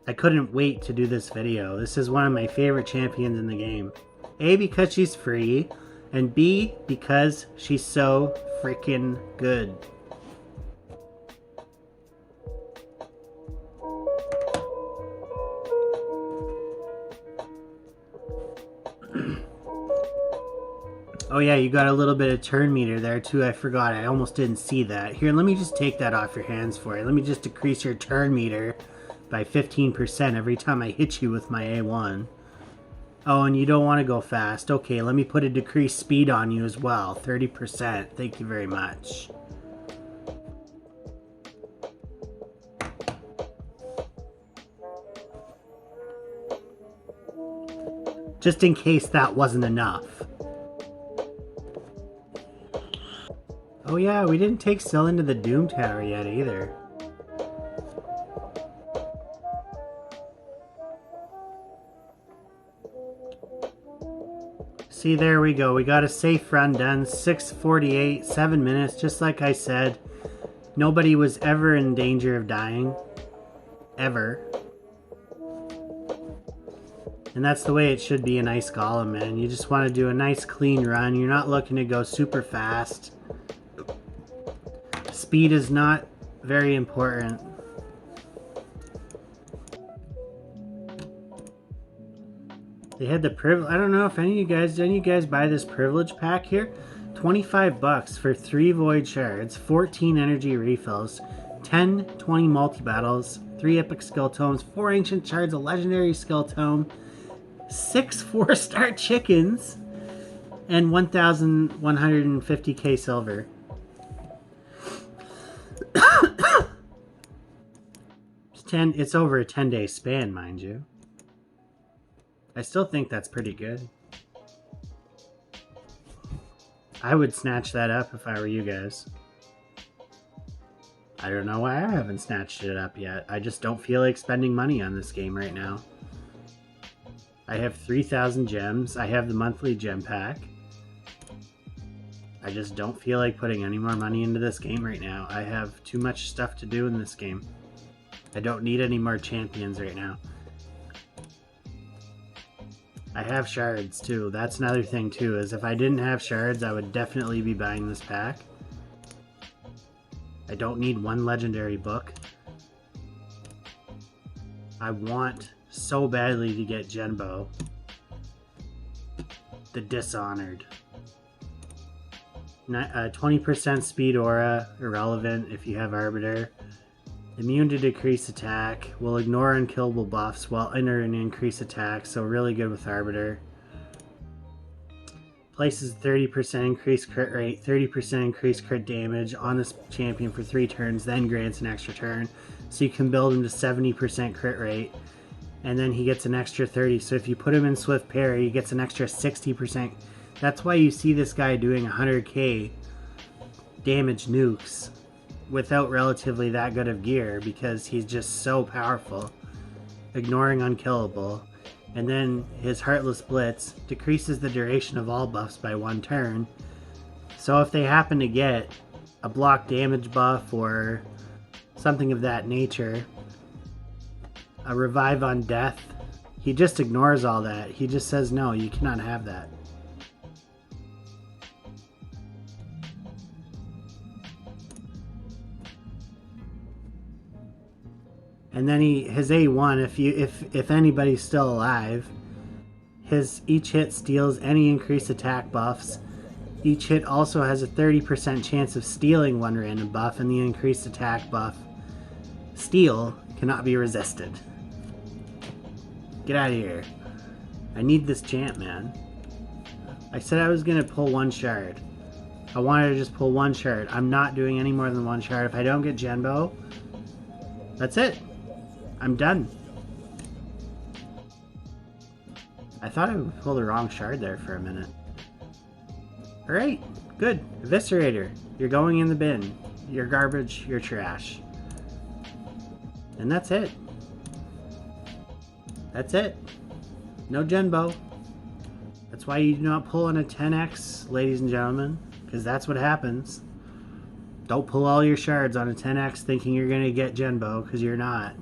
Speaker 1: I couldn't wait to do this video. This is one of my favorite champions in the game. A, because she's free, and B, because she's so freaking good. Oh yeah, you got a little bit of turn meter there too. I forgot. I almost didn't see that. Here, let me just take that off your hands for you. Let me just decrease your turn meter by 15% every time I hit you with my A1. Oh, and you don't want to go fast. Okay, let me put a decreased speed on you as well. 30%. Thank you very much. Just in case that wasn't enough. Oh yeah, we didn't take Syl into the Doom Tower yet either. See, there we go. We got a safe run done. 6:48, 7 minutes, just like I said. Nobody was ever in danger of dying. Ever. And that's the way it should be in Ice Golem, man. You just want to do a nice clean run. You're not looking to go super fast. Speed is not very important. They had the privilege. I don't know if any of you guys buy this privilege pack here? 25 bucks for 3 void shards, 14 energy refills, 10, 20 multi-battles, 3 epic skill tomes, 4 ancient shards, a legendary skill tome, 6 4-star chickens, and 1,150k silver. It's over a 10-day span, mind you. I still think that's pretty good. I would snatch that up if I were you guys. I don't know why I haven't snatched it up yet. I just don't feel like spending money on this game right now. I have 3,000 gems. I have the monthly gem pack. I just don't feel like putting any more money into this game right now. I have too much stuff to do in this game. I don't need any more champions right now. I have shards too. That's another thing too, is if I didn't have shards, I would definitely be buying this pack. I don't need 1 legendary book. I want so badly to get Genbo, the Dishonored. 20% speed aura, irrelevant if you have Arbiter. Immune to decrease attack, will ignore unkillable buffs while enter and increase attack, so really good with Arbiter. Places 30% increased crit rate, 30% increased crit damage on this champion for 3 turns, then grants an extra turn. So you can build him to 70% crit rate, and then he gets an extra 30. So if you put him in Swift Parry, he gets an extra 60%. That's why you see this guy doing 100k damage nukes without relatively that good of gear, because he's just so powerful, ignoring unkillable. And then his Heartless Blitz decreases the duration of all buffs by 1 turn. So if they happen to get a block damage buff or something of that nature, a revive on death, he just ignores all that. He just says, no, you cannot have that. And then his A1, if anybody's still alive, each hit steals any increased attack buffs. Each hit also has a 30% chance of stealing 1 random buff, and the increased attack buff, steal, cannot be resisted. Get out of here. I need this champ, man. I said I was going to pull 1 shard. I wanted to just pull 1 shard. I'm not doing any more than 1 shard. If I don't get Genbo, that's it. I'm done. I thought I would pull the wrong shard there for a minute. Alright, good. Eviscerator, you're going in the bin. You're garbage, you're trash. And that's it. That's it. No Genbo. That's why you do not pull in a 10x, ladies and gentlemen, because that's what happens. Don't pull all your shards on a 10x thinking you're going to get Genbo, because you're not.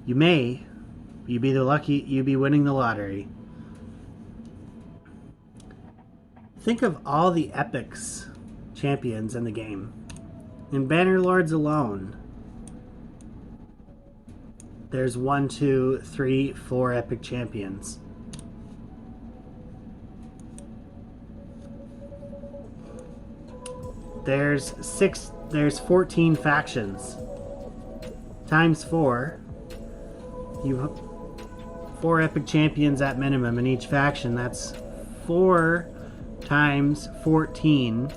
Speaker 1: You may. You'd be winning the lottery. Think of all the epics champions in the game. In Bannerlords alone, there's 1, 2, 3, 4 epic champions. There's 14 factions. Times 4. You have 4 epic champions at minimum in each faction. That's 4 times 14.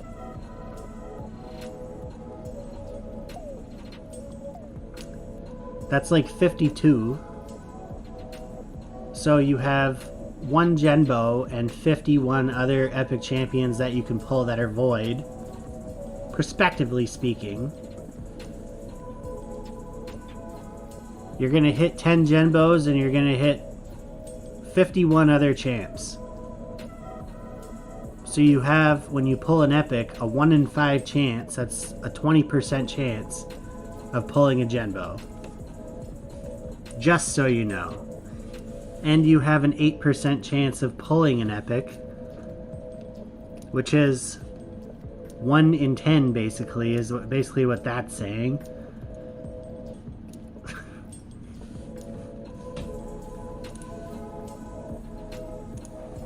Speaker 1: That's like 52. So you have one Genbo and 51 other epic champions that you can pull that are void, prospectively speaking. You're going to hit 10 Genbos and you're going to hit 51 other champs. So you have, when you pull an epic, a 1 in 5 chance, that's a 20% chance of pulling a Genbo. Just so you know. And you have an 8% chance of pulling an epic, which is 1 in 10 basically, is basically what that's saying.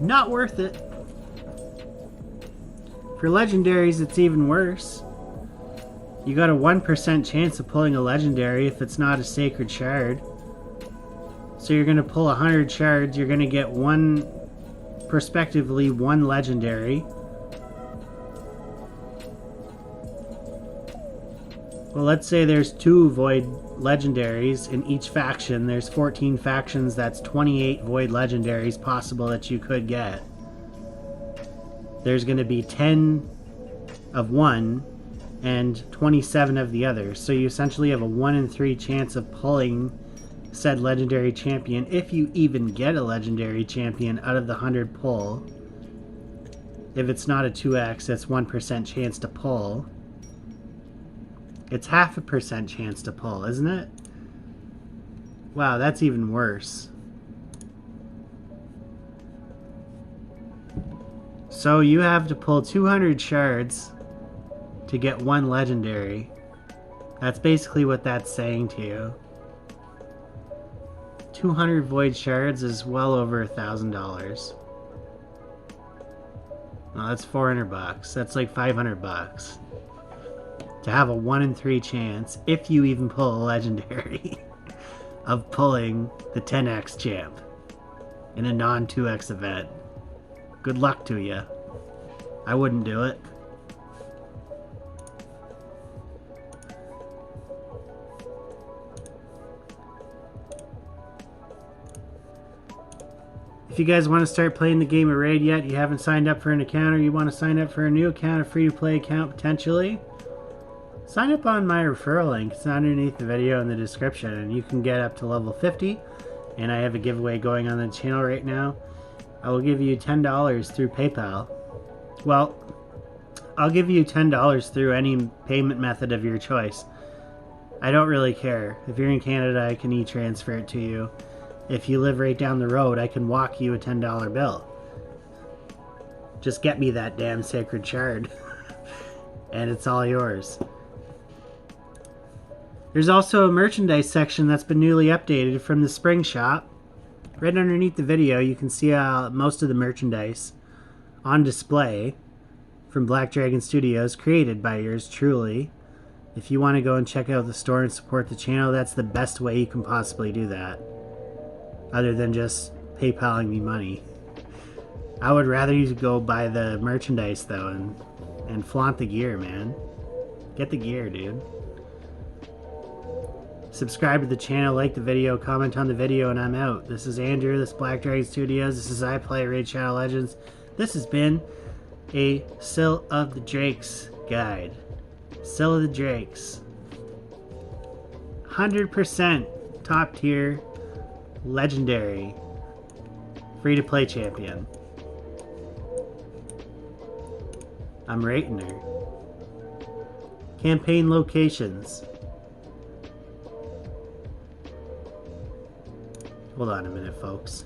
Speaker 1: Not worth it. For legendaries, it's even worse. You got a 1% chance of pulling a legendary if it's not a sacred shard. So you're going to pull 100 shards, you're going to get prospectively one legendary. Well, let's say there's 2 void legendaries in each faction. There's 14 factions, that's 28 void legendaries possible that you could get. There's going to be 10 of one and 27 of the other. So you essentially have a 1 in 3 chance of pulling said legendary champion, if you even get a legendary champion out of the 100 pull. If it's not a 2x, that's 1% chance to pull. It's 0.5% chance to pull, isn't it? Wow, that's even worse. So you have to pull 200 shards to get 1 legendary. That's basically what that's saying to you. 200 void shards is well over $1,000. Well, that's $400. That's like $500 to have a 1 in 3 chance, if you even pull a legendary, of pulling the 10x champ in a non-2x event. Good luck to you. I wouldn't do it. If you guys want to start playing the game of Raid yet, you haven't signed up for an account, or you want to sign up for a new account, a free-to-play account potentially, sign up on my referral link. It's underneath the video in the description, and you can get up to level 50, and I have a giveaway going on the channel right now. I will give you $10 through PayPal. Well, I'll give you $10 through any payment method of your choice. I don't really care. If you're in Canada, I can e-transfer it to you. If you live right down the road, I can walk you a $10 bill. Just get me that damn sacred shard. And it's all yours. There's also a merchandise section that's been newly updated from the spring shop. Right underneath the video, you can see most of the merchandise on display from Black Dragon Studios, created by yours truly. If you want to go and check out the store and support the channel, that's the best way you can possibly do that. Other than just PayPaling me money. I would rather you go buy the merchandise though and flaunt the gear, man. Get the gear, dude. Subscribe to the channel, like the video, comment on the video, and I'm out. This is Andrew, this is Black Dragon Studios, this is iPlay Raid Shadow Legends. This has been a 𝓬𝓐𝓪𝓬𝓴 guide. 𝓬𝓐𝓪𝓬𝓴 the Drakes. 100% top tier, legendary, free-to-play champion. I'm rating her. Campaign locations. Hold on a minute, folks.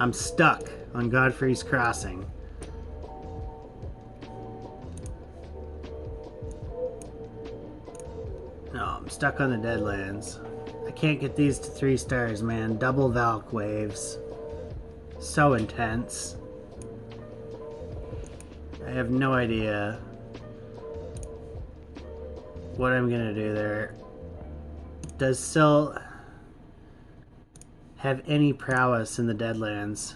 Speaker 1: I'm stuck on Godfrey's Crossing. No, I'm stuck on the Deadlands. I can't get these to 3 stars, man. Double Valk waves. So intense. I have no idea what I'm gonna do there. Does Syl have any prowess in the Deadlands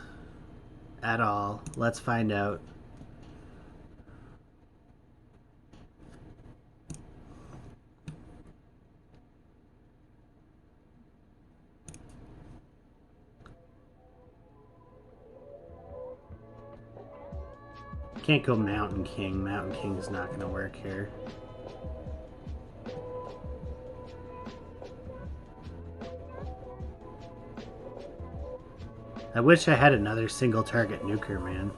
Speaker 1: at all? Let's find out. Can't go Mountain King. Mountain King's not going to work here. I wish I had another single target nuker, man.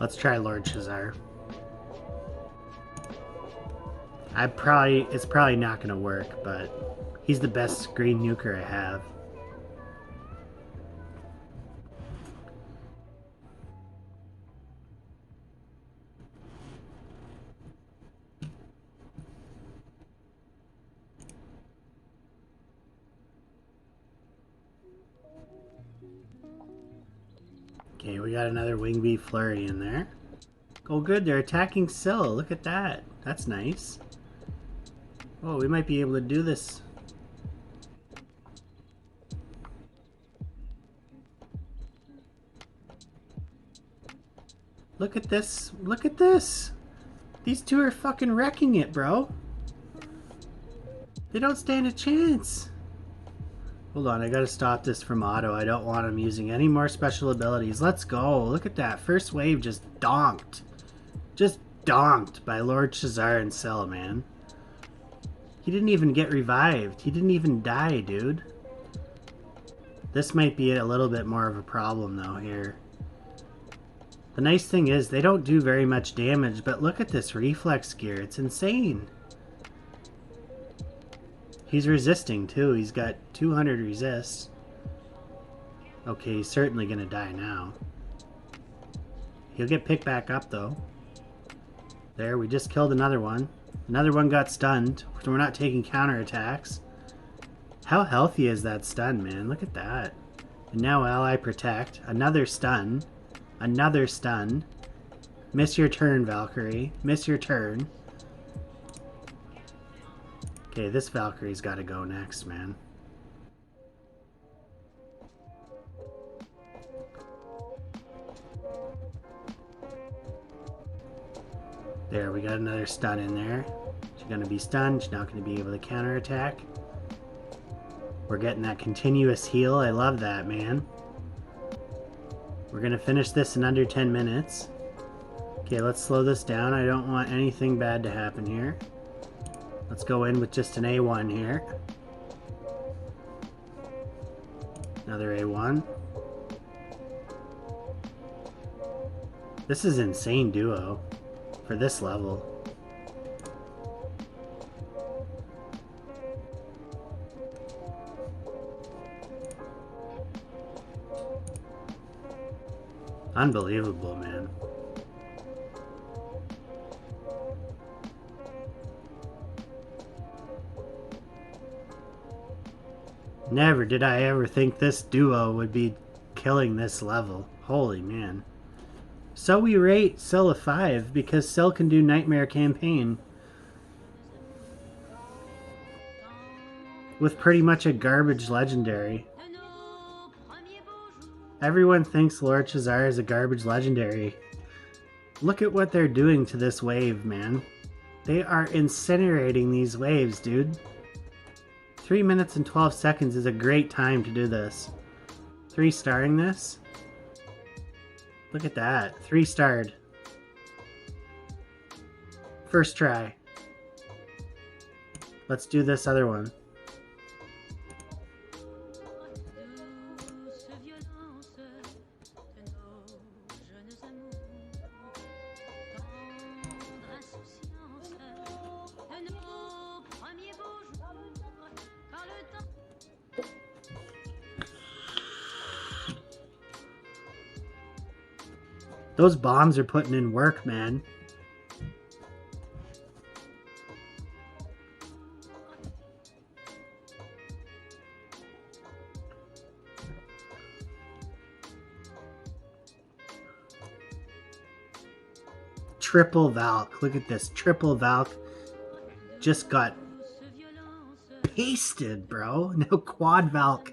Speaker 1: Let's try 𝓤𝓐𝓵𝓬𝓴. It's probably not going to work, but he's the best green nuker I have. Okay, we got another Wingbeat Flurry in there. Oh good, they're attacking 𝓬. Look at that. That's nice. Oh, we might be able to do this. Look at this. Look at this. These two are fucking wrecking it, bro. They don't stand a chance. Hold on, I gotta stop this from auto. I don't want him using any more special abilities. Let's go. Look at that. First wave just donked. Just donked by 𝓤𝓐𝓵𝓬𝓴 and 𝓬, man. He didn't even get revived. He didn't even die, dude. This might be a little bit more of a problem, though, here. The nice thing is, they don't do very much damage, but look at this reflex gear. It's insane. He's resisting, too. He's got 200 resists. Okay, he's certainly going to die now. He'll get picked back up, though. There, we just killed another one. Another one got stunned, so we're not taking counterattacks. How healthy is that stun, man? Look at that. And now ally protect. Another stun. Another stun. Miss your turn, Valkyrie. Miss your turn. Okay, this Valkyrie's got to go next, man. There, we got another stun in there. She's going to be stunned. She's not going to be able to counterattack. We're getting that continuous heal. I love that, man. We're going to finish this in under 10 minutes. Okay, let's slow this down. I don't want anything bad to happen here. Let's go in with just an A1 here. Another A1. This is insane duo for this level. Unbelievable, man. Never did I ever think this duo would be killing this level. Holy man. So we rate 𝓬 a 5 because 𝓬 can do Nightmare Campaign with pretty much a garbage legendary. Everyone thinks 𝓤𝓐𝓵𝓬𝓴 is a garbage legendary. Look at what they're doing to this wave, man. They are incinerating these waves, dude. 3 minutes and 12 seconds is a great time to do this. 3-starring this? Look at that. 3-starred. First try. Let's do this other one. Those bombs are putting in work, man. Triple Valk. Look at this. Triple Valk just got pasted, bro. Now quad Valk.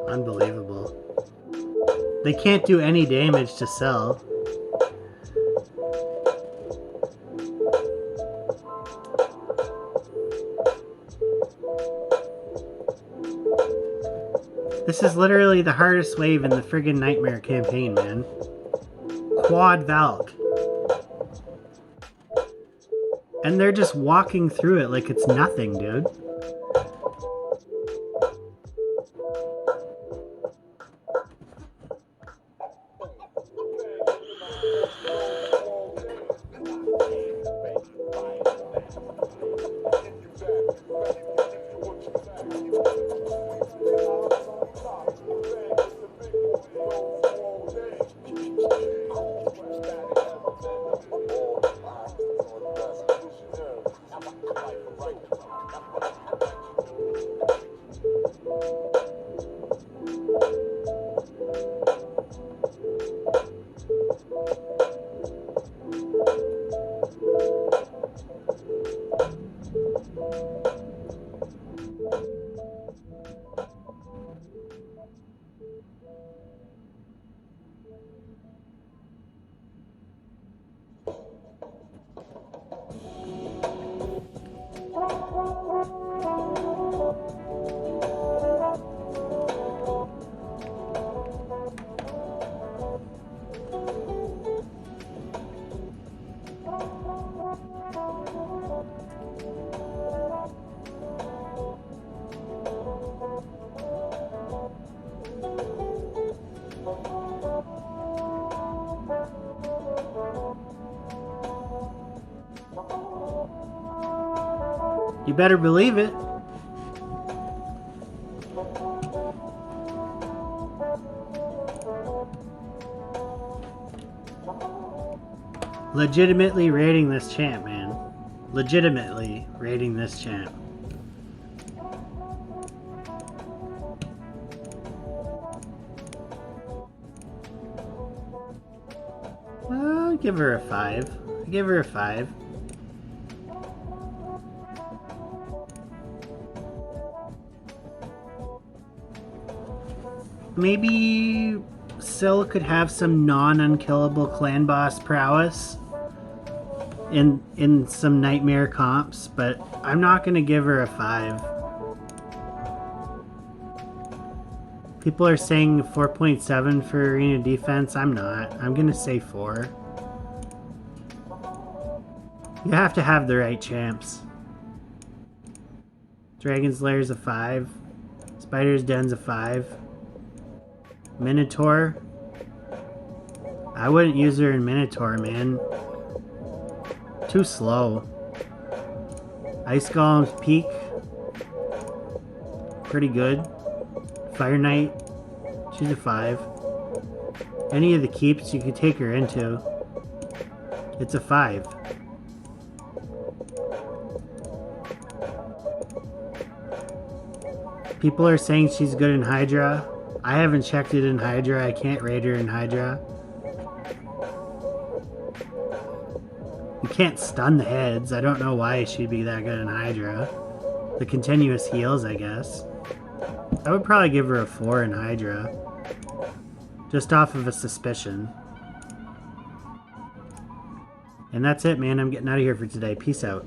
Speaker 1: Unbelievable. They can't do any damage to Cell. This is literally the hardest wave in the friggin' Nightmare campaign, man. Quad Valk. And they're just walking through it like it's nothing, dude. You better believe it. Legitimately rating this champ, man. Legitimately rating this champ. I'll give her a 5. I give her a 5. Maybe Syl could have some non-unkillable clan boss prowess in some Nightmare comps, but I'm not going to give her a 5. People are saying 4.7 for arena defense. I'm not. I'm going to say 4. You have to have the right champs. Dragon's Lair's a 5. Spider's Den's a 5. Minotaur. I wouldn't use her in Minotaur, man. Too slow. Ice Golem's Peak. Pretty good. Fire Knight. She's a 5. Any of the keeps you could take her into. It's a 5. People are saying she's good in Hydra. I haven't checked it in Hydra. I can't rate her in Hydra. You can't stun the heads. I don't know why she'd be that good in Hydra. The continuous heals, I guess. I would probably give her a 4 in Hydra. Just off of a suspicion. And that's it, man. I'm getting out of here for today. Peace out.